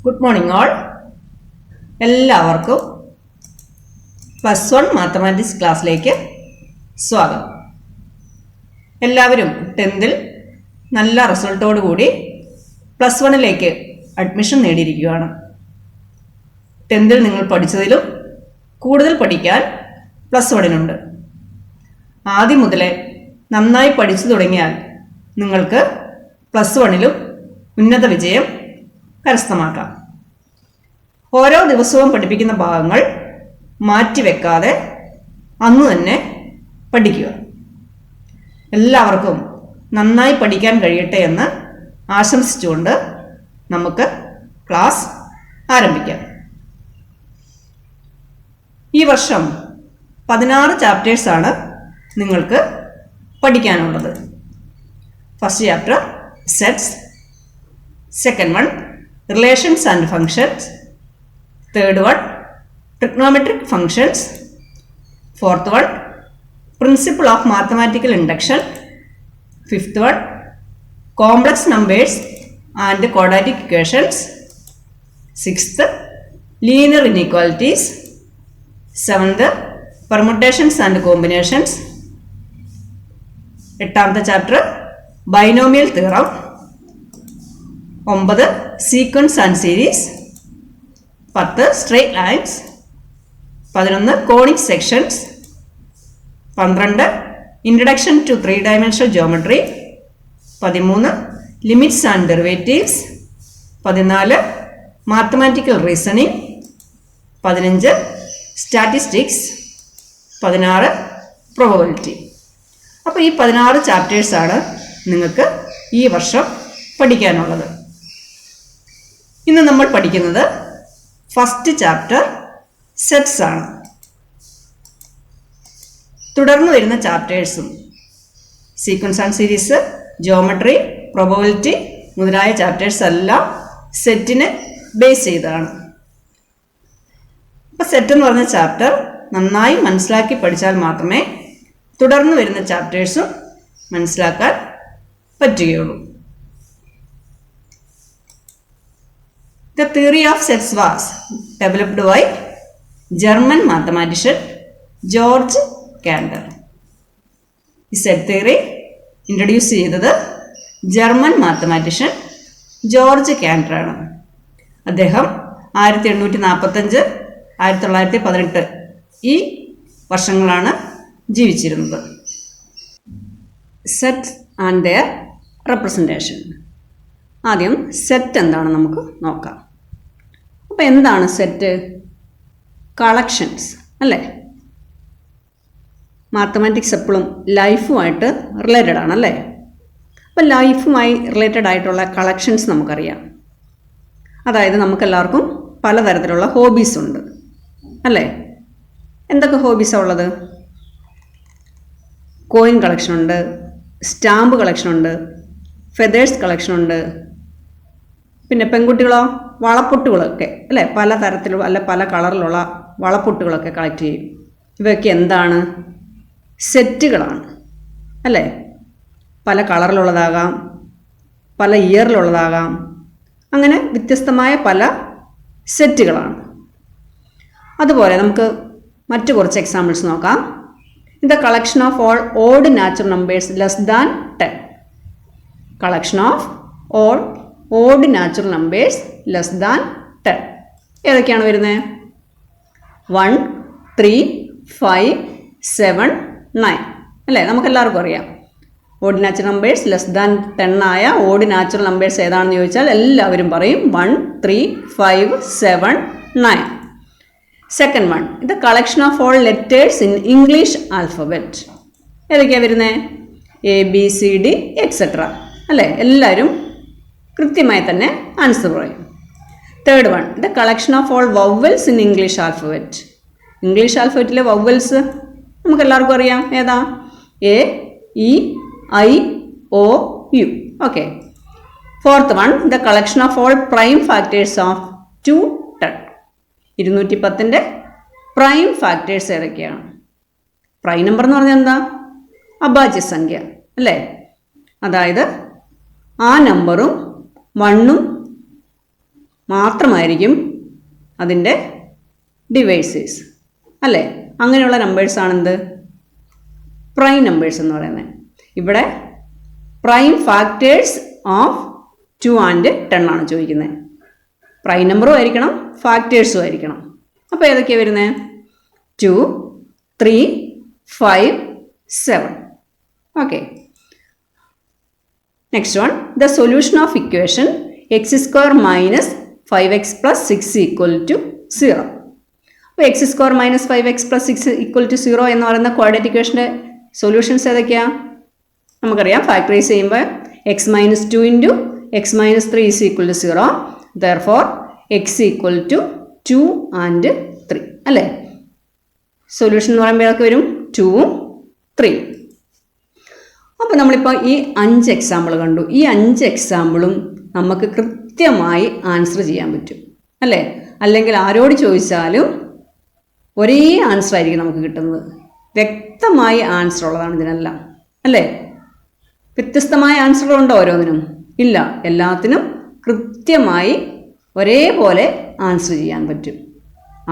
Good morning all. എല്ലാവർക്കും +1 mathematics ക്ലാസ്സിലേക്ക് സ്വാഗതം. എല്ലാവരും 10th നല്ല റിസൾട്ടോടു കൂടി +1ലേക്ക് അഡ്മിഷൻ നേടിയിരിക്കുകയാണ്. 10th നിങ്ങൾ പഠിച്ചതിലും കൂടുതൽ പഠിക്കാൻ +1-നുണ്ട്. ആദ്യം മുതലേ നന്നായി പഠിച്ചു തുടങ്ങിയാൽ നിങ്ങൾക്ക് +1ലും ഉന്നത വിജയം കരസ്ഥമാക്കാം. ഓരോ ദിവസവും പഠിപ്പിക്കുന്ന ഭാഗങ്ങൾ മാറ്റിവെക്കാതെ അന്ന് തന്നെ പഠിക്കുക. എല്ലാവർക്കും നന്നായി പഠിക്കാൻ കഴിയട്ടെ എന്ന് ആശംസിച്ചുകൊണ്ട് നമുക്ക് ക്ലാസ് ആരംഭിക്കാം. ഈ വർഷം 16 ചാപ്റ്റേഴ്സാണ് നിങ്ങൾക്ക് പഠിക്കാനുള്ളത്. First chapter sets, second one relations and functions, third one trigonometric functions, fourth one principle of mathematical induction, fifth one complex numbers and quadratic equations, sixth linear inequalities, seventh permutations and combinations, എട്ടാമത്തെ chapter binomial theorem, 9 sequence and series, 10 straight lines, 11 conic sections, 12 introduction to 3-dimensional geometry, 13 limits and derivatives, 14 mathematical reasoning, 15 statistics, 16 probability. അപ്പോൾ ഈ 16 ചാപ്റ്റേഴ്സാണ് നിങ്ങൾക്ക് ഈ വർഷം പഠിക്കാനുള്ളത്. ഇന്ന് നമ്മൾ പഠിക്കുന്നത് ഫസ്റ്റ് ചാപ്റ്റർ സെറ്റ്സ് ആണ്. തുടർന്ന് വരുന്ന ചാപ്റ്റേഴ്സും sequence and series, geometry, probability മുതലായ ചാപ്റ്റേഴ്സ് എല്ലാം സെറ്റിനെ ബേസ് ചെയ്തതാണ്. അപ്പോൾ സെറ്റ് എന്ന് പറഞ്ഞ ചാപ്റ്റർ നന്നായി മനസ്സിലാക്കി പഠിച്ചാൽ മാത്രമേ തുടർന്ന് വരുന്ന ചാപ്റ്റേഴ്സും മനസ്സിലാക്കാൻ പറ്റുകയുള്ളൂ. The theory of sets was developed by German mathematician George Cantor. ഈ സെറ്റ് തിയറി ഇൻട്രൊഡ്യൂസ് ചെയ്തത് ജർമ്മൻ മാത്തമാറ്റീഷ്യൻ ജോർജ് കാൻറ്റർ ആണ്. അദ്ദേഹം 1845 1918 ഈ വർഷങ്ങളാണ് ജീവിച്ചിരുന്നത്. Set and their representation. ആദ്യം സെറ്റ് എന്താണ് നമുക്ക് നോക്കാം. അപ്പോൾ എന്താണ് സെറ്റ്? കളക്ഷൻസ് അല്ലേ? മാത്തമാറ്റിക്സ് എപ്പോഴും ലൈഫുമായിട്ട് റിലേറ്റഡ് ആണല്ലേ. അപ്പോൾ ലൈഫുമായി റിലേറ്റഡ് ആയിട്ടുള്ള കളക്ഷൻസ് നമുക്കറിയാം. അതായത് നമുക്കെല്ലാവർക്കും പലതരത്തിലുള്ള ഹോബീസ് ഉണ്ട് അല്ലേ? എന്തൊക്കെ ഹോബീസാണ് ഉള്ളത്? കോയിൻ കളക്ഷൻ ഉണ്ട്, സ്റ്റാമ്പ് കളക്ഷൻ ഉണ്ട്, ഫെദേഴ്സ് കളക്ഷൻ ഉണ്ട്. പിന്നെ പെൺകുട്ടികളോ വളപ്പൊട്ടുകളൊക്കെ അല്ലേ, പല തരത്തിലുള്ള അല്ല പല കളറിലുള്ള വളപ്പൊട്ടുകളൊക്കെ കളക്ട് ചെയ്യും. ഇവയൊക്കെ എന്താണ്? സെറ്റുകളാണ് അല്ലേ? പല കളറിലുള്ളതാകാം, പല ഇയറിലുള്ളതാകാം, അങ്ങനെ വ്യത്യസ്തമായ പല സെറ്റുകളാണ്. അതുപോലെ നമുക്ക് മറ്റു കുറച്ച് എക്സാമ്പിൾസ് നോക്കാം. The collection of all odd natural numbers less than 10. Collection of all odd natural numbers less than 10 ഏതൊക്കെയാണ് വരുന്നത്? 1, 3, 5, 7, 9 അല്ലേ? നമുക്കെല്ലാവർക്കും അറിയാം. Odd natural numbers less than 10 ആയ ഓഡ് നാച്ചുറൽ നമ്പേഴ്സ് ഏതാണെന്ന് ചോദിച്ചാൽ എല്ലാവരും പറയും 1, 3, 5, 7, 9. Second one the collection of all letters in English alphabet. ഏതൊക്കെയാണ് വരുന്നത്? ABCD എക്സെട്ര അല്ലേ? എല്ലാവരും കൃത്യമായി തന്നെ ആൻസർ പറയും. Third one the collection of all vowels in English alphabet. English ആൽഫബറ്റിലെ വവ്വൽസ് നമുക്ക് എല്ലാവർക്കും അറിയാം. ഏതാ? A, E, I, O, U. Okay. Fourth one the collection of all prime factors of 210. 210ൻ്റെ പ്രൈം ഫാക്ടേഴ്സ് ഏതൊക്കെയാണ്? പ്രൈം നമ്പർ എന്ന് പറഞ്ഞാൽ എന്താ? അഭാജ്യ സംഖ്യ അല്ലേ? അതായത് ആ നമ്പറും 1ഉം മാത്രമായിരിക്കും അതിൻ്റെ ഡിവൈസേഴ്സ്, അല്ലേ? അങ്ങനെയുള്ള നമ്പേഴ്സാണ് എന്ത്? പ്രൈം നമ്പേഴ്സ് എന്ന് പറയുന്നത്. ഇവിടെ പ്രൈം ഫാക്ടേഴ്സ് ഓഫ് 2 and 10 ആണ് ചോദിക്കുന്നത്. പ്രൈം നമ്പറും ആയിരിക്കണം, ഫാക്ടേഴ്സും ആയിരിക്കണം. അപ്പോൾ ഏതൊക്കെയാണ് വരുന്നത്? 2, 3, 5, 7. Okay. Next one, the solution of equation x² minus 5x plus 6 equal to 0. അപ്പോൾ x² minus 5x plus 6 equal to 0 എന്ന് പറയുന്ന ക്വാഡ്രാറ്റിക് ഇക്വേഷൻ്റെ സൊല്യൂഷൻസ് ഏതൊക്കെയാണ്? നമുക്കറിയാം, ഫാക്ടറൈസ് ചെയ്യുമ്പോൾ x minus 2 into x minus 3 is equal to 0. Therefore x equal to 2 and 3, അല്ലേ? Solution എന്ന് പറയുമ്പോൾ ഏതൊക്കെ വരും? 2ഉം 3. അപ്പോൾ നമ്മളിപ്പോൾ ഈ 5 എക്സാമ്പിൾ കണ്ടു. ഈ 5 എക്സാമ്പിളും നമുക്ക് കൃത്യമായി ആൻസർ ചെയ്യാൻ പറ്റും, അല്ലേ? അല്ലെങ്കിൽ ആരോട് ചോദിച്ചാലും ഒരേ ആൻസർ ആയിരിക്കും നമുക്ക് കിട്ടുന്നത്. വ്യക്തമായി ആൻസർ ഉള്ളതാണ് ഇതിനെല്ലാം, അല്ലേ? വ്യത്യസ്തമായ ആൻസറുകളുണ്ടോ ഓരോന്നിനും? ഇല്ല. എല്ലാത്തിനും കൃത്യമായി ഒരേപോലെ ആൻസർ ചെയ്യാൻ പറ്റും.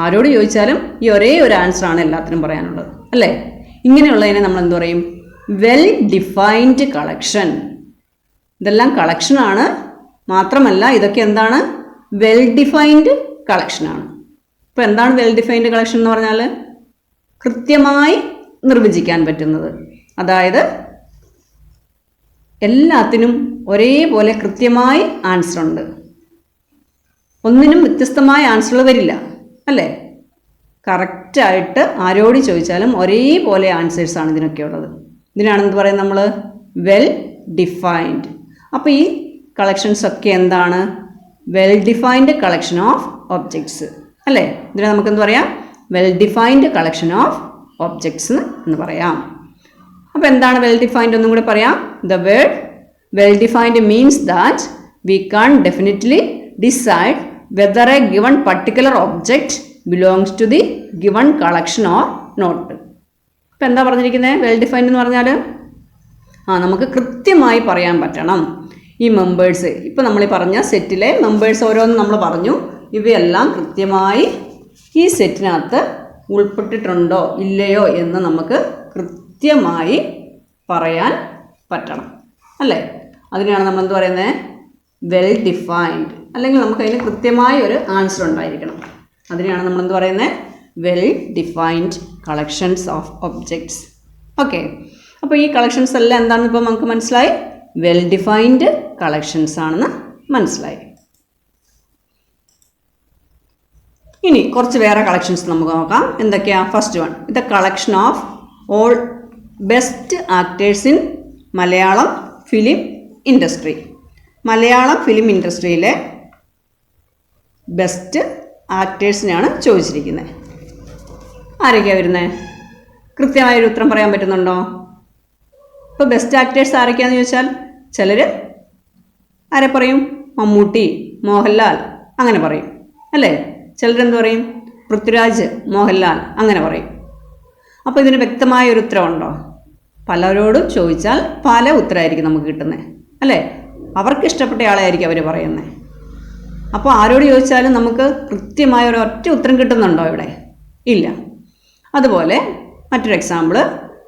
ആരോട് ചോദിച്ചാലും ഈ ഒരേ ഒരു ആൻസറാണ് എല്ലാത്തിനും പറയാനുള്ളത്, അല്ലേ? ഇങ്ങനെയുള്ളതിനെ നമ്മൾ എന്ത് പറയും? Well defined collection. ഇതെല്ലാം കളക്ഷനാണ്, മാത്രമല്ല ഇതൊക്കെ എന്താണ്? വെൽ ഡിഫൈൻഡ് കളക്ഷനാണ്. ഇപ്പോൾ എന്താണ് വെൽ ഡിഫൈൻഡ് കളക്ഷൻ എന്ന് പറഞ്ഞാൽ? കൃത്യമായി നിർവചിക്കാൻ പറ്റുന്നത്. അതായത് എല്ലാത്തിനും ഒരേപോലെ കൃത്യമായി ആൻസർ ഉണ്ട്, ഒന്നിനും വ്യത്യസ്തമായ ആൻസറുകൾ വരില്ല, അല്ലേ? കറക്റ്റായിട്ട് ആരോട് ചോദിച്ചാലും ഒരേപോലെ ആൻസേഴ്സാണ് ഇതിനൊക്കെ ഉള്ളത്. ഇതിനാണെന്ന് പറയുന്നത് നമ്മൾ വെൽ ഡിഫൈൻഡ്. അപ്പോൾ ഈ കളക്ഷൻസ് ഒക്കെ എന്താണ്? Well defined collection of objects, അല്ലേ? ഇതിനെ നമുക്കെന്ത് പറയാം? Well defined collection of objects എന്ന് പറയാം. അപ്പോൾ എന്താണ് വെൽ ഡിഫൈൻഡ് ഒന്നും കൂടെ പറയാം. The word well defined means that we can definitely decide whether a given particular object belongs to the given collection or not. ഇപ്പം എന്താ പറഞ്ഞിരിക്കുന്നത്? വെൽ ഡിഫൈൻഡ് എന്ന് പറഞ്ഞാൽ നമുക്ക് കൃത്യമായി പറയാൻ പറ്റണം ഈ മെമ്പേഴ്സ്. ഇപ്പം നമ്മൾ ഈ പറഞ്ഞ സെറ്റിലെ മെമ്പേഴ്സ് ഓരോന്നും നമ്മൾ പറഞ്ഞു, ഇവയെല്ലാം കൃത്യമായി ഈ സെറ്റിനകത്ത് ഉൾപ്പെട്ടിട്ടുണ്ടോ ഇല്ലയോ എന്ന് നമുക്ക് കൃത്യമായി പറയാൻ പറ്റണം, അല്ലേ? അതിനെയാണ് നമ്മൾ എന്ത് പറയുന്നത്? Well defined. അല്ലെങ്കിൽ നമുക്ക് അതിന് കൃത്യമായ ഒരു ആൻസർ ഉണ്ടായിരിക്കണം. അതിനെയാണ് നമ്മൾ എന്ത് പറയുന്നത്? Well defined collections of objects. Okay. അപ്പോൾ ഈ കളക്ഷൻസ് എല്ലാം എന്താണെന്ന് ഇപ്പോൾ നമുക്ക് മനസ്സിലായി. വെൽ ഡിഫൈൻഡ് കളക്ഷൻസ് ആണെന്ന് മനസ്സിലായി. ഇനി കുറച്ച് വേറെ കളക്ഷൻസ് നമുക്ക് നോക്കാം. എന്തൊക്കെയാണ്? First one, the collection of all best actors in Malayalam film industry. Malayalam film ഇൻഡസ്ട്രിയിലെ ബെസ്റ്റ് ആക്ടേഴ്സിനെയാണ് ചോദിച്ചിരിക്കുന്നത്. ആരൊക്കെയാണ് വരുന്നത്? കൃത്യമായൊരു ഉത്തരം പറയാൻ പറ്റുന്നുണ്ടോ? ഇപ്പോൾ ബെസ്റ്റ് ആക്ടേഴ്സ് ആരൊക്കെയാണെന്ന് ചോദിച്ചാൽ ചിലർ ആരെ പറയും? മമ്മൂട്ടി, മോഹൻലാൽ അങ്ങനെ പറയും, അല്ലേ? ചിലരെന്ത് പറയും? പൃഥ്വിരാജ്, മോഹൻലാൽ അങ്ങനെ പറയും. അപ്പോൾ ഇതിന് വ്യക്തമായൊരു ഉത്തരവുണ്ടോ? പലരോടും ചോദിച്ചാൽ പല ഉത്തരമായിരിക്കും നമുക്ക് കിട്ടുന്നത്, അല്ലേ? അവർക്ക് ഇഷ്ടപ്പെട്ട ആളായിരിക്കും അവർ പറയുന്നത്. അപ്പോൾ ആരോട് ചോദിച്ചാലും നമുക്ക് കൃത്യമായ ഒരു ഒറ്റ ഉത്തരം കിട്ടുന്നുണ്ടോ ഇവിടെ? ഇല്ല. അതുപോലെ മറ്റൊരു example,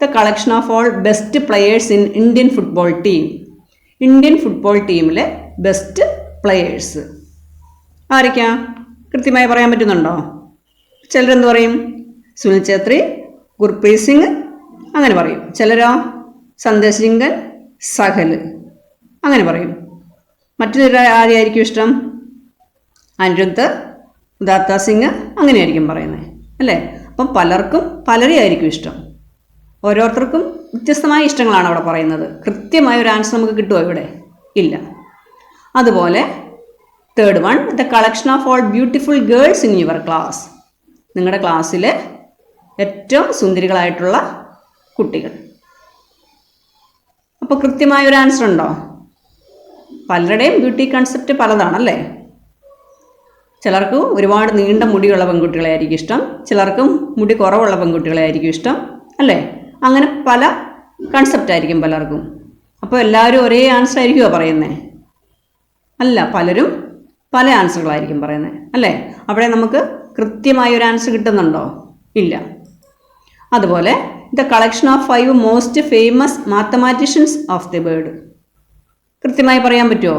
the collection of all best players in Indian football team. Indian football ടീമിലെ ബെസ്റ്റ് പ്ലെയേഴ്സ് ആരൊക്കെയാ? കൃത്യമായി പറയാൻ പറ്റുന്നുണ്ടോ? ചിലരെന്ത് പറയും? സുനിൽ ഛേത്രി, ഗുർപ്രീത് സിംഗ് അങ്ങനെ പറയും. ചിലരോ സന്ദേശ് ജിങ്കൻ, സഹൽ അങ്ങനെ പറയും. മറ്റു ആരെയായിരിക്കും ഇഷ്ടം? അനിരുദ്ധ്, ഉദാത്ത സിംഗ് അങ്ങനെയായിരിക്കും പറയുന്നത്, അല്ലേ? അപ്പം പലർക്കും പലരെയായിരിക്കും ഇഷ്ടം. ഓരോരുത്തർക്കും വ്യത്യസ്തമായ ഇഷ്ടങ്ങളാണ് അവിടെ പറയുന്നത്. കൃത്യമായ ഒരു ആൻസർ നമുക്ക് കിട്ടുമോ ഇവിടെ? ഇല്ല. അതുപോലെ third one, the collection of all beautiful girls in your class. നിങ്ങളുടെ ക്ലാസ്സിലെ ഏറ്റവും സുന്ദരികളായിട്ടുള്ള കുട്ടികൾ. അപ്പോൾ കൃത്യമായ ഒരു ആൻസർ ഉണ്ടോ? പലരുടെയും ബ്യൂട്ടി കൺസെപ്റ്റ് പലതാണല്ലേ. ചിലർക്ക് ഒരുപാട് നീണ്ട മുടിയുള്ള പെൺകുട്ടികളെ ആയിരിക്കും ഇഷ്ടം, ചിലർക്കും മുടി കുറവുള്ള പെൺകുട്ടികളെ ആയിരിക്കും ഇഷ്ടം, അല്ലേ? അങ്ങനെ പല കൺസെപ്റ്റ് ആയിരിക്കും പലർക്കും. അപ്പോൾ എല്ലാവരും ഒരേ ആൻസർ ആയിരിക്കുമോ പറയുന്നത്? അല്ല, പലരും പല ആൻസറുകളായിരിക്കും പറയുന്നത്, അല്ലേ? അവിടെ നമുക്ക് കൃത്യമായ ഒരു ആൻസർ കിട്ടുന്നുണ്ടോ? ഇല്ല. അതുപോലെ the collection of 5 most famous mathematicians of the world. കൃത്യമായി പറയാൻ പറ്റുമോ?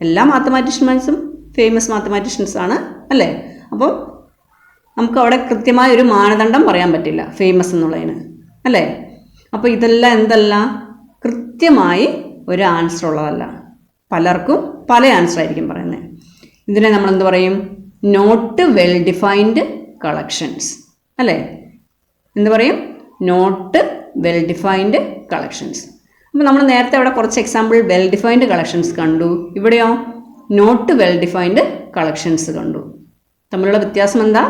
എല്ലാ മാത്തമാറ്റീഷ്യൻസും ഫേമസ് മാത്തമാറ്റീഷ്യൻസ് ആണ്, അല്ലേ? അപ്പോൾ നമുക്ക് അവിടെ കൃത്യമായ ഒരു മാനദണ്ഡം പറയാൻ പറ്റില്ല ഫേമസ് എന്നുള്ളതിന്, അല്ലേ? അപ്പോൾ ഇതെല്ലാം എന്തല്ല, കൃത്യമായി ഒരു ആൻസർ ഉള്ളതല്ല. പലർക്കും പല ആൻസർ ആയിരിക്കും പറയുന്നത്. ഇതിനെ നമ്മൾ എന്ത് പറയും? നോട്ട് വെൽ ഡിഫൈൻഡ് കളക്ഷൻസ്, അല്ലേ? എന്ത് പറയും? Not well defined collections. അപ്പോൾ നമ്മൾ നേരത്തെ അവിടെ കുറച്ച് എക്സാമ്പിൾ വെൽ ഡിഫൈൻഡ് കളക്ഷൻസ് കണ്ടു. ഇവിടെയോ നോട്ട് വെൽ ഡിഫൈൻഡ് കളക്ഷൻസ് കണ്ടു. തമ്മിലുള്ള വ്യത്യാസം എന്താ?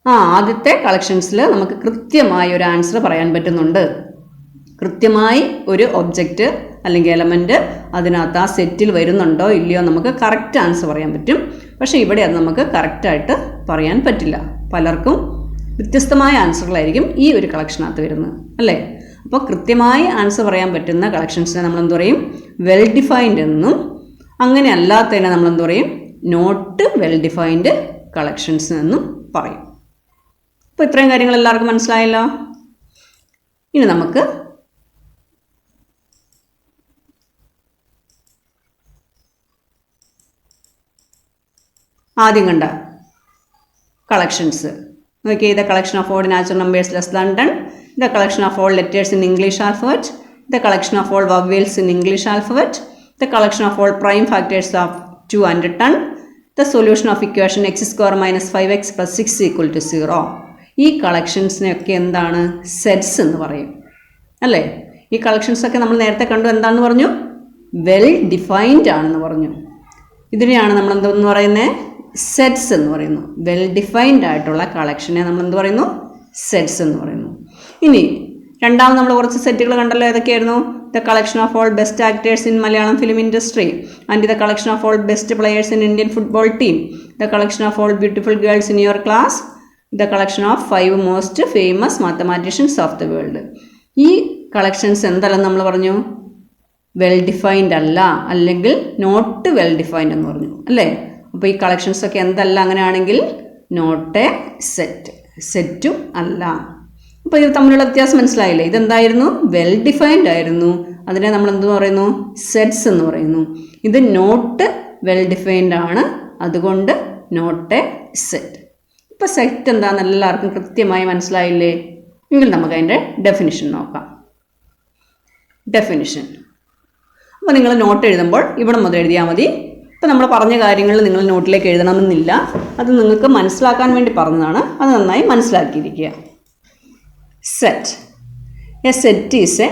ആദ്യത്തെ കളക്ഷൻസിൽ നമുക്ക് കൃത്യമായി ഒരു ആൻസർ പറയാൻ പറ്റുന്നുണ്ട്. കൃത്യമായി ഒരു ഒബ്ജക്റ്റ് അല്ലെങ്കിൽ എലമെൻറ്റ് അതിനകത്ത് ആ സെറ്റിൽ വരുന്നുണ്ടോ ഇല്ലയോ നമുക്ക് കറക്റ്റ് ആൻസർ പറയാൻ പറ്റും. പക്ഷേ ഇവിടെ അത് നമുക്ക് കറക്റ്റായിട്ട് പറയാൻ പറ്റില്ല. പലർക്കും വ്യത്യസ്തമായ ആൻസറുകളായിരിക്കും ഈ ഒരു കളക്ഷനകത്ത് വരുന്നത്, അല്ലേ? അപ്പോൾ കൃത്യമായി ആൻസർ പറയാൻ പറ്റുന്ന കളക്ഷൻസിനെ നമ്മൾ എന്ത് പറയും? വെൽ ഡിഫൈൻഡ് എന്നും, അങ്ങനെ അല്ലാത്തതിനെ നമ്മൾ എന്ത് പറയും? നോട്ട് വെൽ ഡിഫൈൻഡ് കളക്ഷൻസ് എന്നും പറയും. അപ്പോൾ ഇത്രയും കാര്യങ്ങൾ എല്ലാവർക്കും മനസ്സിലായല്ലോ. ഇനി നമുക്ക് ആദ്യം കണ്ട കളക്ഷൻസ് നോക്കിയേ. The collection of odd natural numbers less than 10, the collection of all letters in English alphabet, the collection of all vowels in English alphabet, the collection of all prime factors of 2 and 10, the solution of equation x² - 5x + 6 = 0. ഈ കളക്ഷൻസിനെയൊക്കെ എന്താണ്? Sets എന്ന് പറയും, അല്ലേ? ഈ കളക്ഷൻസൊക്കെ നമ്മൾ നേരത്തെ കണ്ടു. എന്താണെന്ന് പറഞ്ഞു? വെൽ ഡിഫൈൻഡ് ആണെന്ന് പറഞ്ഞു. ഇതിനെയാണ് നമ്മൾ എന്തെന്ന് പറയുന്നത്? സെറ്റ്സ് എന്ന് പറയുന്നു. വെൽ ഡിഫൈൻഡ് ആയിട്ടുള്ള കളക്ഷനെ നമ്മൾ എന്ത് പറയുന്നു? സെറ്റ്സ് എന്ന് പറയുന്നു. ഇനി രണ്ടാമത് നമ്മൾ കുറച്ച് സെറ്റുകൾ കണ്ടല്ലോ. ഏതൊക്കെയായിരുന്നു? The collection of all best actors in Malayalam film industry and the collection of all best players in Indian football team, the collection of all beautiful girls in your class, the collection of 5 most famous mathematicians of the world. ഈ collections എന്തെല്ലാം നമ്മൾ പറഞ്ഞു? Well defined അല്ല, അല്ലെങ്കിൽ not well defined എന്ന് പറഞ്ഞു, അല്ലേ? അപ്പോൾ ഈ കളക്ഷൻസൊക്കെ എന്തല്ല അങ്ങനെയാണെങ്കിൽ? നോട്ട് എ സെറ്റ്, സെറ്റും അല്ല. അപ്പോൾ ഇത് തമ്മിലുള്ള വ്യത്യാസം മനസ്സിലായില്ലേ? ഇതെന്തായിരുന്നു? വെൽ ഡിഫൈൻഡ് ആയിരുന്നു. അതിനെ നമ്മൾ എന്ത് പറയുന്നു? സെറ്റ്സ് എന്ന് പറയുന്നു. ഇത് നോട്ട് വെൽ ഡിഫൈൻഡ് ആണ്, അതുകൊണ്ട് നോട്ട് എ സെറ്റ്. ഇപ്പോൾ സെറ്റ് എന്താണെന്ന് എല്ലാവർക്കും കൃത്യമായി മനസ്സിലായില്ലേ? എങ്കിൽ നമുക്ക് അതിൻ്റെ ഡെഫിനിഷൻ നോക്കാം. ഡെഫിനിഷൻ. അപ്പോൾ നിങ്ങൾ നോട്ട് എഴുതുമ്പോൾ ഇവിടെ മുതൽ എഴുതിയാൽ മതി. ഇപ്പോൾ നമ്മൾ പറഞ്ഞ കാര്യങ്ങൾ നിങ്ങൾ നോട്ടിലേക്ക് എഴുതണമെന്നില്ല. അത് നിങ്ങൾക്ക് മനസ്സിലാക്കാൻ വേണ്ടി പറഞ്ഞതാണ്. അത് നന്നായി മനസ്സിലാക്കിയിരിക്കുക. Set. A set is a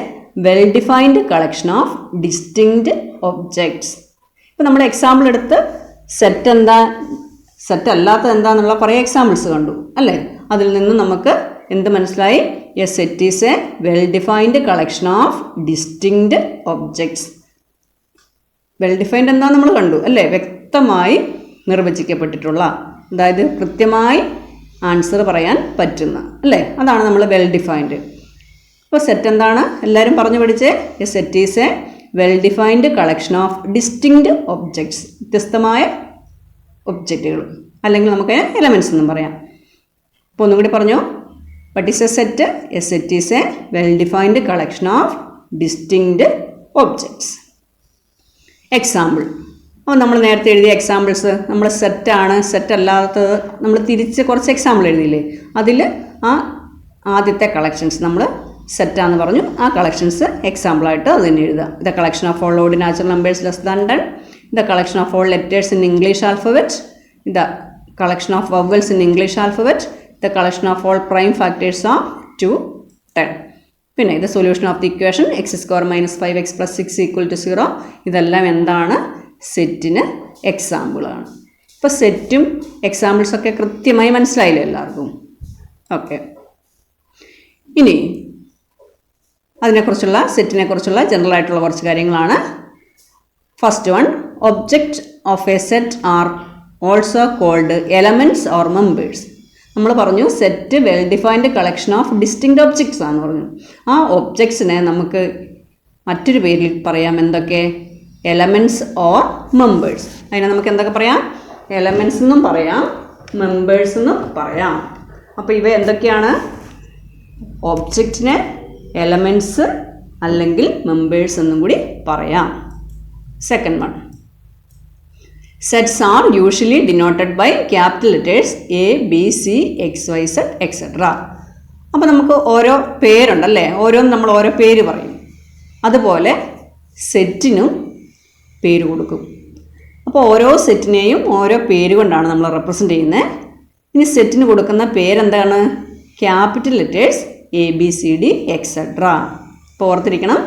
well defined collection of distinct objects. ഇപ്പോൾ നമ്മൾ എക്സാമ്പിൾ എടുത്ത് സെറ്റ് എന്താ, സെറ്റ് അല്ലാത്തത് എന്താണെന്നുള്ള കുറേ എക്സാമ്പിൾസ് കണ്ടു, അല്ലേ? അതിൽ നിന്ന് നമുക്ക് എന്ത് മനസ്സിലായി? A set is a well defined collection of distinct objects. Well defined എന്താ നമ്മൾ കണ്ടു, അല്ലേ? വ്യക്തമായി നിർവചിക്കപ്പെട്ടിട്ടുള്ള, അതായത് കൃത്യമായി ആൻസർ പറയാൻ പറ്റുന്ന, അല്ലേ? അതാണ് നമ്മൾ വെൽ ഡിഫൈൻഡ്. അപ്പോൾ സെറ്റ് എന്താണ്? എല്ലാവരും പറഞ്ഞു പഠിച്ചേ. A set is a well defined collection of distinct objects. വ്യത്യസ്തമായ ഒബ്ജക്റ്റുകൾ, അല്ലെങ്കിൽ നമുക്ക് എലമെൻറ്റ്സ് എന്നും പറയാം. അപ്പോൾ ഒന്നുകൂടി പറഞ്ഞു. What is A set? A set is a well defined collection of distinct objects. Example. അപ്പോൾ നമ്മൾ നേരത്തെ എഴുതിയ എക്സാമ്പിൾസ് നമ്മൾ സെറ്റാണ്, സെറ്റ് അല്ലാത്തത് നമ്മൾ തിരിച്ച് കുറച്ച് എക്സാമ്പിൾ എഴുതിയില്ലേ? അതിൽ ആ ആദ്യത്തെ കളക്ഷൻസ് നമ്മൾ സെറ്റാന്ന് പറഞ്ഞു. ആ കളക്ഷൻസ് എക്സാമ്പിളായിട്ട് അത് തന്നെ എഴുതുക. The collection of all odd natural numbers less than 10, the collection of all letters in English alphabet, the collection of vowels in English alphabet, the collection of all prime factors of 2, 10. പിന്നെ ഇത് solution of the equation x² - 5x + 6 = 0. ഇതെല്ലാം എന്താണ്? സെറ്റിന് എക്സാമ്പിളാണ്. ഇപ്പോൾ സെറ്റും എക്സാമ്പിൾസൊക്കെ കൃത്യമായി മനസ്സിലായില്ലേ എല്ലാവർക്കും? ഓക്കെ. ഇനി അതിനെക്കുറിച്ചുള്ള, സെറ്റിനെക്കുറിച്ചുള്ള ജനറൽ ആയിട്ടുള്ള കുറച്ച് കാര്യങ്ങളാണ്. First one, object of a set are also called elements or members. നമ്മൾ പറഞ്ഞു set well defined collection of distinct objects ആണെന്ന് പറഞ്ഞു. ആ ഒബ്ജക്ട്സിനെ നമുക്ക് മറ്റൊരു പേരിൽ പറയാം. എന്തൊക്കെ? Elements or members. അതിനെ നമുക്ക് എന്തൊക്കെ പറയാം? എലമെൻറ്റ്സ് എന്നും പറയാം, മെമ്പേഴ്സ് എന്നും പറയാം. അപ്പോൾ ഇവ എന്തൊക്കെയാണ്? ഒബ്ജക്റ്റിന് എലമെൻറ്റ്സ് അല്ലെങ്കിൽ മെമ്പേഴ്സ് എന്നും കൂടി പറയാം. Second one, sets are usually denoted by capital letters A B C X Y Z etcetera. അപ്പോൾ നമുക്ക് ഓരോ പേരുണ്ടല്ലേ, ഓരോന്നും നമ്മൾ ഓരോ പേര് പറയും. അതുപോലെ സെറ്റിനും പേര് കൊടുക്കും. അപ്പോൾ ഓരോ സെറ്റിനെയും ഓരോ പേര് കൊണ്ടാണ് നമ്മൾ റെപ്രസെൻ്റ് ചെയ്യുന്നത്. ഇനി സെറ്റിന് കൊടുക്കുന്ന പേരെന്താണ്? Capital letters A B C D etcetera. അപ്പോൾ ഓർത്തിരിക്കണം,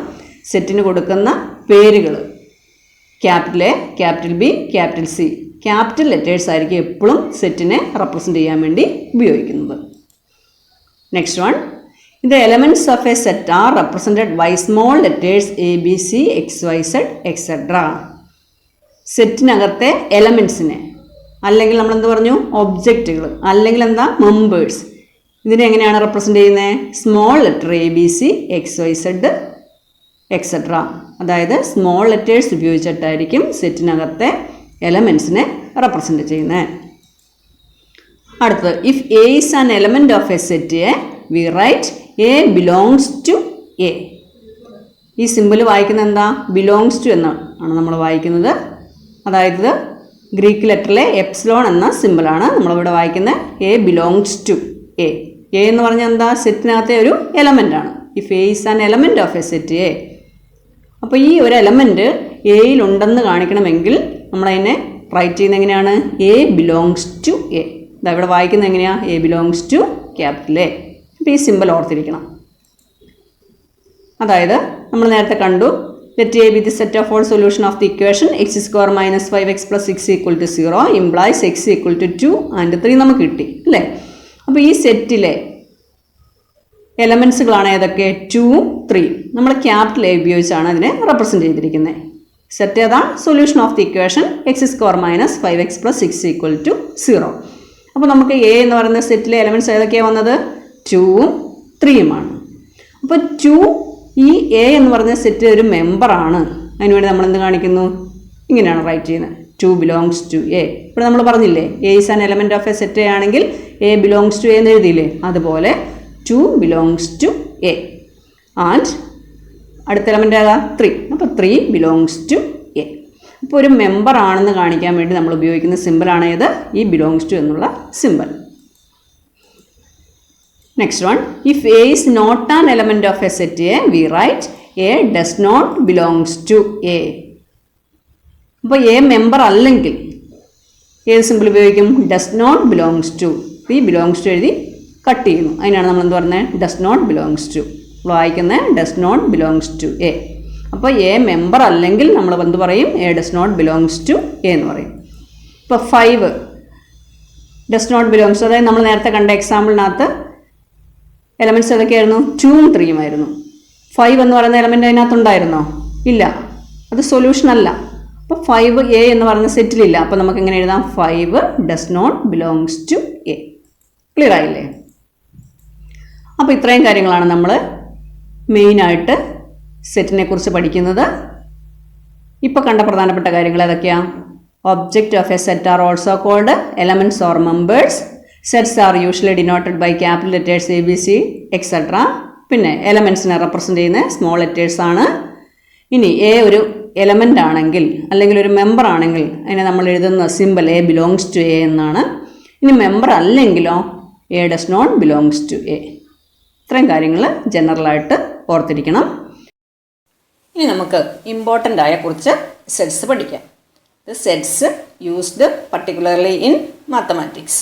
സെറ്റിന് കൊടുക്കുന്ന പേരുകൾ capital A, capital B, capital C, capital letters ആയിരിക്കും എപ്പോഴും സെറ്റിനെ റെപ്രസെൻ്റ് ചെയ്യാൻ വേണ്ടി ഉപയോഗിക്കുന്നത്. Next one, the elements of a set are represented by small letters A B C X Y Z etcetera. സെറ്റിനകത്തെ എലമെൻറ്റ്സിനെ അല്ലെങ്കിൽ നമ്മളെന്ത് പറഞ്ഞു, ഒബ്ജക്റ്റുകൾ അല്ലെങ്കിൽ എന്താ, മെമ്പേഴ്സ്, ഇതിനെ എങ്ങനെയാണ് റെപ്രസെൻ്റ് ചെയ്യുന്നത്? Small letter A B C X Y Z etcetera. അതായത് സ്മോൾ ലെറ്റേഴ്സ് ഉപയോഗിച്ചിട്ടായിരിക്കും സെറ്റിനകത്തെ എലമെൻറ്റ്സിനെ റെപ്രസെൻ്റ് ചെയ്യുന്നത്. അടുത്തത്, if A is an element of a set A, we write A belongs to A. ഈ സിമ്പിൾ വായിക്കുന്നത് എന്താ? ബിലോങ്സ് ടു എന്നാണ് നമ്മൾ വായിക്കുന്നത്. അതായത് ഗ്രീക്ക് ലെറ്ററിലെ എപ്സിലോൺ എന്ന സിമ്പിളാണ് നമ്മളിവിടെ വായിക്കുന്നത്. A belongs to A. A എന്ന് പറഞ്ഞാൽ എന്താ? സെറ്റിനകത്തെ ഒരു എലമെൻ്റ് ആണ്. If A is an element of a set A. അപ്പോൾ ഈ ഒരു എലമെൻറ്റ് എയിൽ ഉണ്ടെന്ന് കാണിക്കണമെങ്കിൽ നമ്മളതിനെ റൈറ്റ് ചെയ്യുന്നത് എങ്ങനെയാണ്? A belongs to A. ഇതാ ഇവിടെ വായിക്കുന്നത് എങ്ങനെയാണ്? A belongs to capital A. അപ്പോൾ ഈ സിമ്പിൾ ഓർത്തിരിക്കണം. അതായത് നമ്മൾ നേരത്തെ കണ്ടു, let A B the set of all solution of the equation X square minus 5x plus 6 equal to 0 implies X equal to 2 and 3 നമുക്ക് കിട്ടി അല്ലേ. അപ്പോൾ ഈ സെറ്റിലെ എലമെൻസുകളാണ് ഏതൊക്കെ? 2, 3. നമ്മൾ ക്യാപിറ്റൽ എ ഉപയോഗിച്ചാണ് അതിനെ റെപ്രസെൻ്റ് ചെയ്തിരിക്കുന്നത്. സെറ്റ് ഏതാ? Solution of the equation X square minus 5x plus 6 equal to 0. അപ്പോൾ നമുക്ക് എ എന്ന് പറയുന്ന സെറ്റിലെ എലമെൻറ്റ്സ് ഏതൊക്കെയാണ് വന്നത്? 2ഉം 3യുമാണ്. അപ്പോൾ 2 ഈ എ എന്ന് പറഞ്ഞ സെറ്റ് ഒരു മെമ്പറാണ്. അതിനുവേണ്ടി നമ്മൾ എന്ത് കാണിക്കുന്നു? ഇങ്ങനെയാണ് റൈറ്റ് ചെയ്യുന്നത്, 2 ബിലോങ്സ് ടു എ. ഇവിടെ നമ്മൾ പറഞ്ഞില്ലേ, A is an element of a set ആണെങ്കിൽ എ ബിലോങ്സ് ടു എ എന്ന് എഴുതിയില്ലേ, അതുപോലെ 2 ബിലോങ്സ് ടു എ. ആൻഡ് അടുത്ത എലമെൻ്റ് ഏതാ? 3. അപ്പോൾ 3 ബിലോങ്സ് ടു എ. അപ്പോൾ ഒരു മെമ്പർ ആണെന്ന് കാണിക്കാൻ വേണ്ടി നമ്മൾ ഉപയോഗിക്കുന്ന സിമ്പിളാണ് ഏത്? ഈ ബിലോങ്സ് ടു എന്നുള്ള simple. Next one, if A is not an element of a set A, we write A does not belongs to A. അപ്പോൾ എ മെമ്പർ അല്ലെങ്കിൽ ഏത് സിമ്പിൾ ഉപയോഗിക്കും? Does not belongs to. ഈ ബിലോങ്സ് ടു എഴുതി cut ചെയ്യുന്നു. അതിനാണ് നമ്മൾ എന്ത് പറഞ്ഞത്? Does not belongs to. നമ്മൾ വായിക്കുന്നത് does not belongs to A. അപ്പോൾ എ മെമ്പർ അല്ലെങ്കിൽ നമ്മൾ എന്ത് പറയും? A does not belongs to A എന്ന് പറയും. ഇപ്പോൾ 5 ഡസ് നോട്ട് ബിലോങ്സ്, അതായത് നമ്മൾ നേരത്തെ കണ്ട എക്സാമ്പിളിനകത്ത് എലമെൻറ്റ്സ് ഏതൊക്കെയായിരുന്നു? 2ഉം 3യും ആയിരുന്നു. 5 എന്ന് പറയുന്ന എലമെൻ്റ് അതിനകത്തുണ്ടായിരുന്നോ? ഇല്ല, അത് സൊല്യൂഷൻ അല്ല. അപ്പോൾ 5 എ എന്ന് പറയുന്ന സെറ്റിലില്ല. അപ്പോൾ നമുക്ക് എങ്ങനെ എഴുതാം? 5 does not belongs to A. Clear ആയില്ലേ? അപ്പോൾ ഇത്രയും കാര്യങ്ങളാണ് നമ്മൾ മെയിനായിട്ട് സെറ്റിനെ കുറിച്ച് പഠിക്കുന്നത്. ഇപ്പോൾ കണ്ട പ്രധാനപ്പെട്ട കാര്യങ്ങൾ ഏതൊക്കെയാണ്? Object of a set are also called elements or members. Sets are usually denoted by capital letters A B C etcetera. പിന്നെ എലമെൻറ്റ്സിനെ റെപ്രസെൻ്റ് ചെയ്യുന്ന സ്മോൾ ലെറ്റേഴ്സ് ആണ്. ഇനി എ ഒരു എലമെൻ്റ് ആണെങ്കിൽ അല്ലെങ്കിൽ ഒരു മെമ്പർ ആണെങ്കിൽ അതിനെ നമ്മൾ എഴുതുന്ന simple A belongs to A എന്നാണ്. ഇനി മെമ്പർ അല്ലെങ്കിലോ A does not belongs to A. ഇത്രയും കാര്യങ്ങൾ ജനറലായിട്ട് ഓർത്തിരിക്കണം. ഇനി നമുക്ക് ഇമ്പോർട്ടൻ്റ് ആയ കുറച്ച് സെറ്റ്സ് പഠിക്കാം. Sets used particularly in mathematics.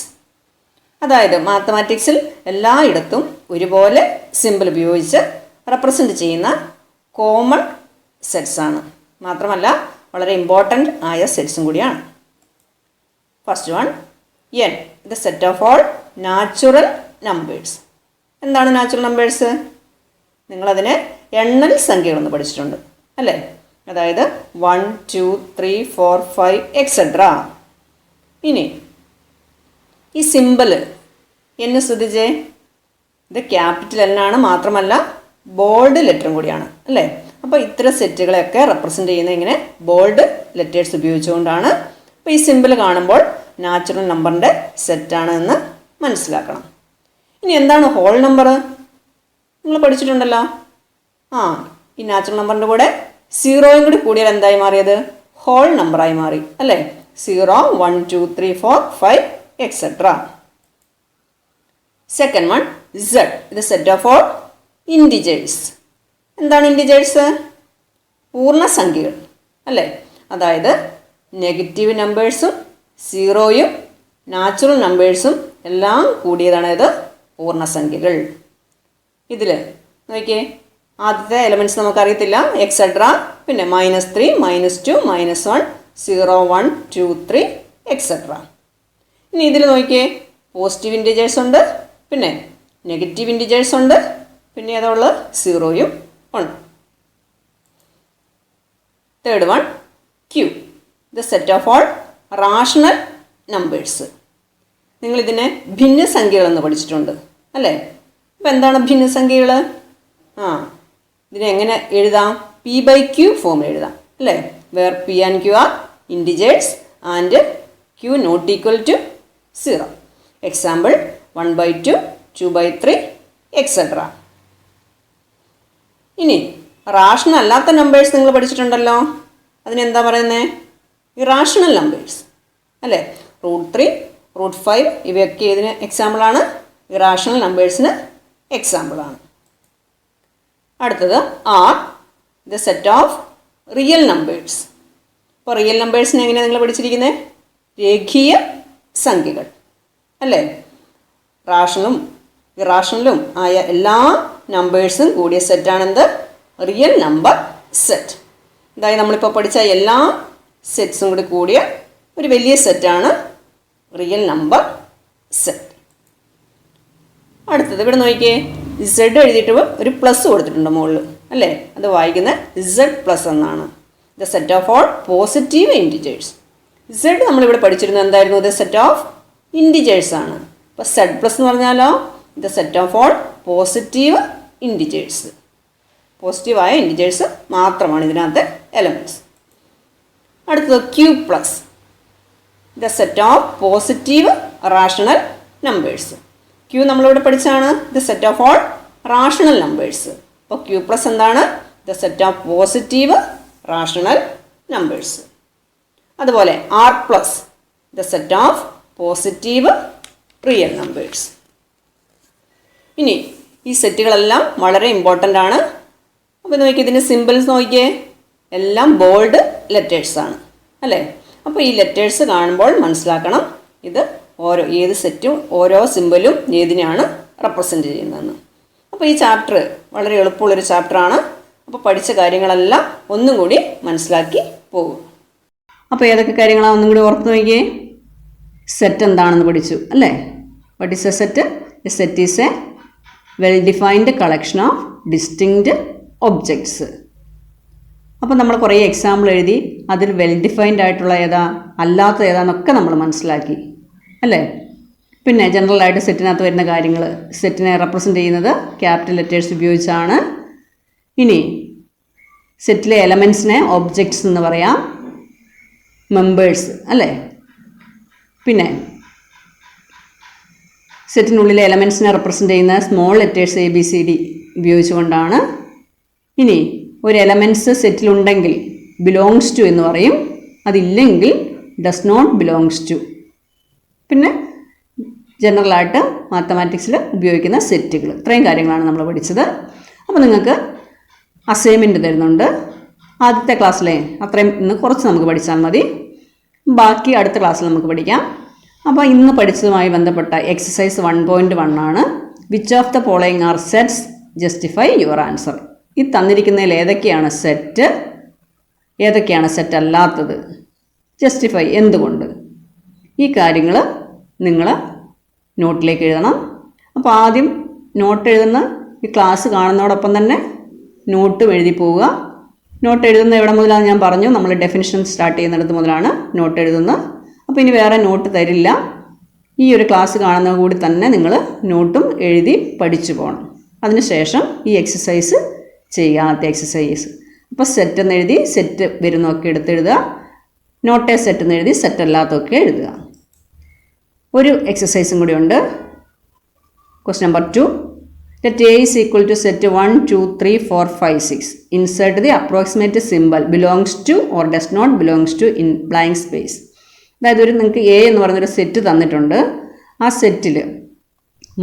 അതായത് മാത്തമാറ്റിക്സിൽ എല്ലായിടത്തും ഒരുപോലെ സിമ്പിൾ ഉപയോഗിച്ച് റെപ്രസെൻ്റ് ചെയ്യുന്ന കോമൺ സെറ്റ്സ് ആണ്. മാത്രമല്ല വളരെ ഇമ്പോർട്ടൻ്റ് ആയ സെറ്റ്സും കൂടിയാണ്. First one, N, the set of all natural numbers. എന്താണ് നാച്ചുറൽ നമ്പേഴ്സ്? നിങ്ങളതിനെ എണ്ണൽ സംഖ്യകളെന്ന് പഠിച്ചിട്ടുണ്ട് അല്ലേ? അതായത് 1, 2, 3, 4, 5 എക്സെട്ര. ഇനി ഈ സിമ്പിൾ എന്ന് ശ്രദ്ധിച്ചേ, ഇത് ക്യാപിറ്റൽ എന്നാണ്, മാത്രമല്ല ബോൾഡ് ലെറ്ററും കൂടിയാണ് അല്ലേ? അപ്പോൾ ഇത്തരം സെറ്റുകളെയൊക്കെ റെപ്രസെൻ്റ് ചെയ്യുന്നത് ഇങ്ങനെ ബോൾഡ് ലെറ്റേഴ്സ് ഉപയോഗിച്ചുകൊണ്ടാണ്. അപ്പോൾ ഈ സിമ്പിൾ കാണുമ്പോൾ നാച്ചുറൽ നമ്പറിൻ്റെ സെറ്റാണ് എന്ന് മനസ്സിലാക്കണം. ഇനി എന്താണ് ഹോൾ നമ്പർ? നിങ്ങൾ പഠിച്ചിട്ടുണ്ടല്ലോ. ഈ നാച്ചുറൽ നമ്പറിൻ്റെ കൂടെ സീറോയും കൂടി കൂടിയാൽ എന്തായി മാറിയത്? ഹോൾ നമ്പറായി മാറി അല്ലേ? 0, 1, 2, 3, 4, 5 എക്സെട്ര. Second one Z. ഇത് സെറ്റ് ഓഫ് ഓൾ ഇൻറ്റിജേഴ്സ്. എന്താണ് ഇൻറ്റിജേഴ്സ്? പൂർണ്ണസംഖ്യകൾ അല്ലേ? അതായത് നെഗറ്റീവ് നമ്പേഴ്സും സീറോയും നാച്ചുറൽ നമ്പേഴ്സും എല്ലാം കൂടിയതാണ് ഇത് പൂർണ്ണസംഖ്യകൾ. ഇതിൽ നോക്കിയേ, ആദ്യത്തെ എലമെൻറ്റ്സ് നമുക്കറിയത്തില്ല, എക്സെട്ര, പിന്നെ -3, -2, -1, 0, 1, 2, 3 എക്സെട്ര. ഇനി ഇതിൽ നോക്കിയേ, പോസിറ്റീവ് ഇൻറ്റിജേഴ്സ് ഉണ്ട്, പിന്നെ നെഗറ്റീവ് ഇൻറ്റിജേഴ്സ് ഉണ്ട്, പിന്നെ ഏതുള്ള സീറോയും ഉണ്ട്. Third one Q. The set of all rational numbers. നിങ്ങളിതിനെ ഭിന്നസംഖ്യകളെന്ന് പഠിച്ചിട്ടുണ്ട് അല്ലേ? അപ്പോൾ എന്താണ് ഭിന്നസംഖ്യകൾ? ഇതിനെ എങ്ങനെ എഴുതാം? P/Q ഫോം എഴുതാം അല്ലേ? Where P and Q are integers and Q not equal to 0. Example 1/2, 2/3 etcetera. ഇനി റാഷണൽ അല്ലാത്ത നമ്പേഴ്സ് നിങ്ങൾ പഠിച്ചിട്ടുണ്ടല്ലോ. അതിനെന്താ പറയുന്നത്? ഇറാഷണൽ നമ്പേഴ്സ് അല്ലേ? √3, √5 ഇവയൊക്കെ ഇതിന് എക്സാമ്പിളാണ്, ഇറാഷണൽ നമ്പേഴ്സിന് എക്സാമ്പിളാണ്. അടുത്തത് R. The set of real numbers. ഇപ്പോൾ റിയൽ നമ്പേഴ്സിനെ എങ്ങനെയാണ് നിങ്ങൾ പഠിച്ചിരിക്കുന്നത്? രേഖീയ സംഖ്യകൾ അല്ലേ? റാഷണലും ഇറാഷണലും ആയ എല്ലാ നമ്പേഴ്സും കൂടിയ സെറ്റാണെന്ത്? Real number set. അതായത് നമ്മളിപ്പോൾ പഠിച്ച എല്ലാ സെറ്റ്സും കൂടി കൂടിയ ഒരു വലിയ സെറ്റാണ് റിയൽ നമ്പർ സെറ്റ്. അടുത്തത് ഇവിടെ നോക്കിയേ, Z എഴുതിയിട്ട് ഒരു പ്ലസ് കൊടുത്തിട്ടുണ്ട് മുകളിൽ അല്ലേ? അത് വായിക്കുന്നത് Z+ എന്നാണ്. The set of all positive integers. Z നമ്മളിവിടെ പഠിച്ചിരുന്നത് എന്തായിരുന്നു? ദ സെറ്റ് ഓഫ് ഇൻറ്റിജേഴ്സ് ആണ്. അപ്പോൾ Z+ എന്ന് പറഞ്ഞാലോ the set of all positive integers. പോസിറ്റീവായ ഇൻറ്റിജേഴ്സ് മാത്രമാണ് ഇതിനകത്ത് എലമെൻറ്റ്സ്. അടുത്തത് Q+. The set of positive rational numbers. Q നമ്മളിവിടെ പഠിച്ചാണ് the set of all rational numbers. അപ്പോൾ Q+ എന്താണ്? The set of positive rational numbers. അതുപോലെ R+, the set of positive real numbers. ഇനി ഈ സെറ്റുകളെല്ലാം വളരെ ഇമ്പോർട്ടൻ്റ് ആണ്. അപ്പോൾ നോക്കിയേ, ഇതിൻ്റെ സിമ്പിൾസ് നോക്കിയേ, എല്ലാം ബോൾഡ് ലെറ്റേഴ്സാണ് അല്ലേ? അപ്പോൾ ഈ ലെറ്റേഴ്സ് കാണുമ്പോൾ മനസ്സിലാക്കണം ഇത് ഏത് സെറ്റും ഓരോ സിമ്പിളും ഏതിനെയാണ് റെപ്രസെൻ്റ് ചെയ്യുന്നതെന്ന്. അപ്പോൾ ഈ ചാപ്റ്റർ വളരെ എളുപ്പമുള്ളൊരു ചാപ്റ്ററാണ്. അപ്പോൾ പഠിച്ച കാര്യങ്ങളെല്ലാം ഒന്നും കൂടി മനസ്സിലാക്കി പോകും. അപ്പോൾ ഏതൊക്കെ കാര്യങ്ങളാണ് ഒന്നും കൂടി ഓർത്ത് നോക്കിയേ. സെറ്റ് എന്താണെന്ന് പഠിച്ചു അല്ലേ? What is A set? A set is a well defined collection of distinct objects. അപ്പോൾ നമ്മൾ കുറേ എക്സാമ്പിൾ എഴുതി, അതിൽ വെൽ ഡിഫൈൻഡ് ആയിട്ടുള്ള ഏതാ അല്ലാത്ത ഏതാന്നൊക്കെ നമ്മൾ മനസ്സിലാക്കി അല്ലേ? പിന്നെ ജനറലായിട്ട് സെറ്റിനകത്ത് വരുന്ന കാര്യങ്ങൾ, സെറ്റിനെ റെപ്രസെൻ്റ് ചെയ്യുന്നത് ക്യാപിറ്റൽ ലെറ്റേഴ്സ് ഉപയോഗിച്ചാണ്. ഇനി സെറ്റിലെ എലമെൻറ്റ്സിനെ ഒബ്ജക്ട്സ് എന്ന് പറയാം, മെമ്പേഴ്സ് അല്ലേ? പിന്നെ സെറ്റിനുള്ളിലെ എലമെൻറ്റ്സിനെ റെപ്രസെൻ്റ് ചെയ്യുന്ന സ്മോൾ ലെറ്റേഴ്സ് ABCD ഉപയോഗിച്ചുകൊണ്ടാണ്. ഇനി ഒരു എലമെൻറ്റ്സ് സെറ്റിലുണ്ടെങ്കിൽ ബിലോങ്സ് ടു എന്ന് പറയും, അതില്ലെങ്കിൽ ഡസ് നോട്ട് ബിലോങ്സ് ടു. പിന്നെ ജനറലായിട്ട് മാത്തമാറ്റിക്സിൽ ഉപയോഗിക്കുന്ന സെറ്റുകൾ. ഇത്രയും കാര്യങ്ങളാണ് നമ്മൾ പഠിച്ചത്. അപ്പോൾ നിങ്ങൾക്ക് അസൈൻമെൻറ്റ് തരുന്നുണ്ട്. ആദ്യത്തെ ക്ലാസ്സിലെ അത്രയും ഇന്ന് കുറച്ച് നമുക്ക് പഠിച്ചാൽ മതി, ബാക്കി അടുത്ത ക്ലാസ്സിൽ നമുക്ക് പഠിക്കാം. അപ്പോൾ ഇന്ന് പഠിച്ചതുമായി ബന്ധപ്പെട്ട എക്സസൈസ് 1.1 ആണ്. Which of the following are sets? Justify your answer. ഈ തന്നിരിക്കുന്നതിൽ ഏതൊക്കെയാണ് സെറ്റ്, ഏതൊക്കെയാണ് സെറ്റ് അല്ലാത്തത്, ജസ്റ്റിഫൈ എന്തുകൊണ്ട്, ഈ കാര്യങ്ങൾ നിങ്ങൾ നോട്ടിലേക്ക് എഴുതണം. അപ്പോൾ ആദ്യം നോട്ട് എഴുതുന്ന ഈ ക്ലാസ് കാണുന്നതോടൊപ്പം തന്നെ നോട്ടും എഴുതി പോവുക. നോട്ട് എഴുതുന്ന എവിടെ മുതലാണ് ഞാൻ പറഞ്ഞു, നമ്മൾ ഡെഫിനിഷൻ സ്റ്റാർട്ട് ചെയ്യുന്നിടത്ത് മുതലാണ് നോട്ട് എഴുതുന്നത്. അപ്പോൾ ഇനി വേറെ നോട്ട് തരില്ല, ഈ ഒരു ക്ലാസ് കാണുന്ന കൂടി തന്നെ നിങ്ങൾ നോട്ടും എഴുതി പഠിച്ചു പോകണം. അതിനുശേഷം ഈ എക്സസൈസ് ചെയ്യാത്ത എക്സസൈസ്. അപ്പോൾ സെറ്റ് എന്ന് എഴുതി സെറ്റ് വരുന്നതൊക്കെ എടുത്തെഴുതുക, നോട്ടേ സെറ്റ് എന്ന് എഴുതി സെറ്റ് അല്ലാത്തതൊക്കെ എഴുതുക. ഒരു എക്സസൈസും കൂടി ഉണ്ട്. Question number 2. Let A is equal to set 1, 2, 3, 4, 5, 6. Insert the approximate symbol belongs to or does not belongs to in blank space. അതായത് നിങ്ങൾക്ക് എ എന്ന് പറയുന്നൊരു സെറ്റ് തന്നിട്ടുണ്ട്. ആ സെറ്റിൽ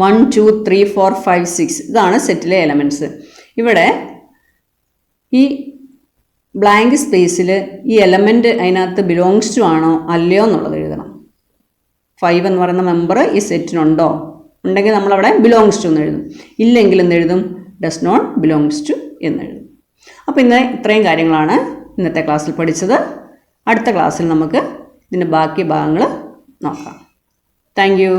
1, 2, 3, 4, 5, 6 ഇതാണ് സെറ്റിലെ എലമെൻറ്റ്സ്. ഇവിടെ ഈ ബ്ലാങ്ക് സ്പേസിൽ ഈ എലമെൻറ്റ് അതിനകത്ത് ബിലോങ്സ് ടു ആണോ അല്ലയോ എന്നുള്ളത് എഴുതണം. 5 എന്ന് പറയുന്ന മെമ്പർ ഈ സെറ്റിനുണ്ടോ? ഉണ്ടെങ്കിൽ നമ്മളവിടെ ബിലോങ്സ് ടു എന്ന് എഴുതും. ഇല്ലെങ്കിൽ എന്നെഴുതും ഡസ് നോട്ട് ബിലോങ്സ് ടു എന്നെഴുതും. അപ്പോൾ ഇന്ന് ഇത്രയും കാര്യങ്ങളാണ് ഇന്നത്തെ ക്ലാസ്സിൽ പഠിച്ചത്. അടുത്ത ക്ലാസ്സിൽ നമുക്ക് ഇതിൻ്റെ ബാക്കി ഭാഗങ്ങൾ നോക്കാം. Thank you.